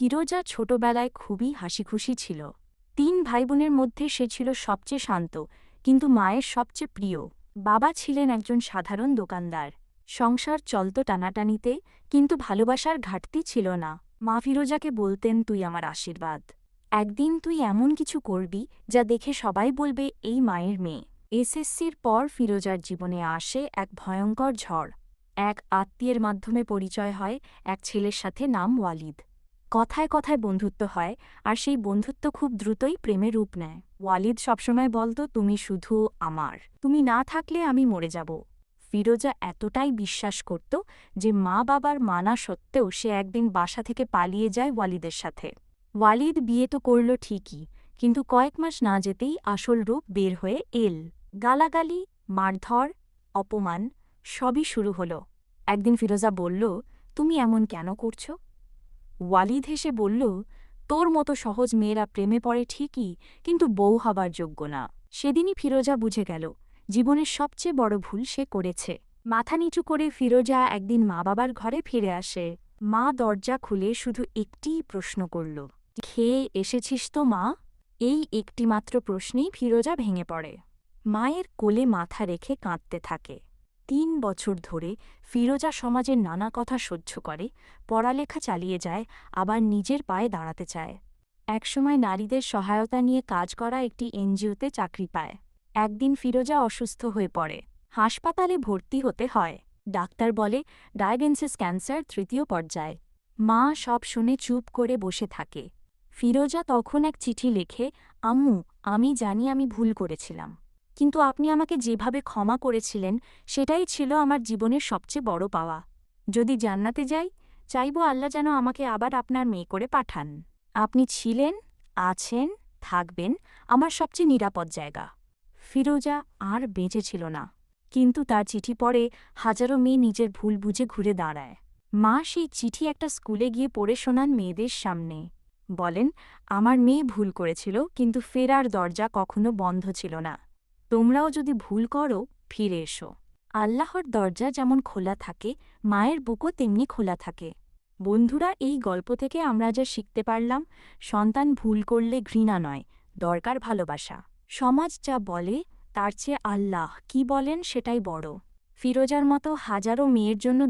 ফিরোজা ছোটবেলায় খুবই হাসিখুশি ছিল। ৩ ভাইবোনের মধ্যে সে ছিল সবচেয়ে শান্ত, কিন্তু মায়ের সবচেয়ে প্রিয়। বাবা ছিলেন একজন সাধারণ দোকানদার। সংসার চলত টানাটানিতে, কিন্তু ভালোবাসার ঘাটতি ছিল না। মা ফিরোজাকে বলতেন, তুই আমার আশীর্বাদ। একদিন তুই এমন কিছু করবি যা দেখে সবাই বলবে এই মায়ের মেয়ে। এসএসসির পর ফিরোজার জীবনে আসে এক ভয়ঙ্কর ঝড়। এক আত্মীয়ের মাধ্যমে পরিচয় হয় এক ছেলের সাথে, নাম ওয়ালিদ। কথায় কথায় বন্ধুত্ব হয়, আর সেই বন্ধুত্ব খুব দ্রুতই প্রেমে রূপ নেয়। ওয়ালিদ সবসময় বলত, তুমি শুধু আমার, তুমি না থাকলে আমি মরে যাব। ফিরোজা এতটাই বিশ্বাস করত যে মা বাবার মানা সত্ত্বেও সে একদিন বাসা থেকে পালিয়ে যায় ওয়ালিদের সাথে। ওয়ালিদ বিয়ে তো করল ঠিকই, কিন্তু কয়েক মাস না যেতেই আসল রূপ বের হয়ে এল। গালাগালি, মারধর, অপমান সবই শুরু হল। একদিন ফিরোজা বলল, তুমি এমন কেন করছো? ওয়ালিদ হেসে বলল, তোর মতো সহজ মেয়েরা প্রেমে পড়ে ঠিকই, কিন্তু বউ হবার যোগ্য না। সেদিনই ফিরোজা বুঝে গেল, জীবনের সবচেয়ে বড় ভুল সে করেছে। মাথা নিচু করে ফিরোজা একদিন মা বাবার ঘরে ফিরে আসে। মা দরজা খুলে শুধু একটিই প্রশ্ন করল, খেয়ে এসেছিস তো মা? এই একটিমাত্র প্রশ্নেই ফিরোজা ভেঙে পড়ে। মায়ের কোলে মাথা রেখে কাঁদতে থাকে। ৩ বছর ধরে ফিরোজা সমাজের নানা কথা সহ্য করে, পড়ালেখা চালিয়ে যায়, আবার নিজের পায়ে দাঁড়াতে চায়। একসময় নারীদের সহায়তা নিয়ে কাজ করা একটি এনজিওতে চাকরি পায়। একদিন ফিরোজা অসুস্থ হয়ে পড়ে। হাসপাতালে ভর্তি হতে হয়। ডাক্তার বলে, ডায়াগনোসিস ক্যান্সার ৩য় পর্যায়। মা সব শুনে চুপ করে বসে থাকে। ফিরোজা তখন এক চিঠি লেখে, আম্মু, আমি জানি আমি ভুল করেছিলাম, কিন্তু আপনি আমাকে যেভাবে ক্ষমা করেছিলেন সেটাই ছিল আমার জীবনের সবচেয়ে বড় পাওয়া। যদি জান্নাতে যাই, চাইব আল্লাহ যেন আমাকে আবার আপনার মেয়ে করে পাঠান। আপনি ছিলেন, আছেন, থাকবেন আমার সবচেয়ে নিরাপদ জায়গা। ফিরোজা আর বেঁচে ছিল না, কিন্তু তার চিঠি পড়ে হাজারো মেয়ে নিজের ভুল বুঝে ঘুরে দাঁড়ায়। মা সেই চিঠি একটা স্কুলে গিয়ে পড়ে শোনান মেয়েদের সামনে। বলেন, আমার মেয়ে ভুল করেছিল, কিন্তু ফেরার দরজা কখনো বন্ধ ছিল না। তোমরাও যদি ভুল করো, ফিরে এসো। আল্লাহর দরজা যেমন খোলা থাকে, মায়ের বুকও তেমনি খোলা থাকে। বন্ধুরা, এই গল্প থেকে আমরা যা শিখতে পারলাম, সন্তান ভুল করলে ঘৃণা নয়, দরকার ভালোবাসা। সমাজ যা বলে তার চেয়ে আল্লাহ কি বলেন সেটাই বড়। ফিরোজার মতো হাজারো মেয়ের জন্য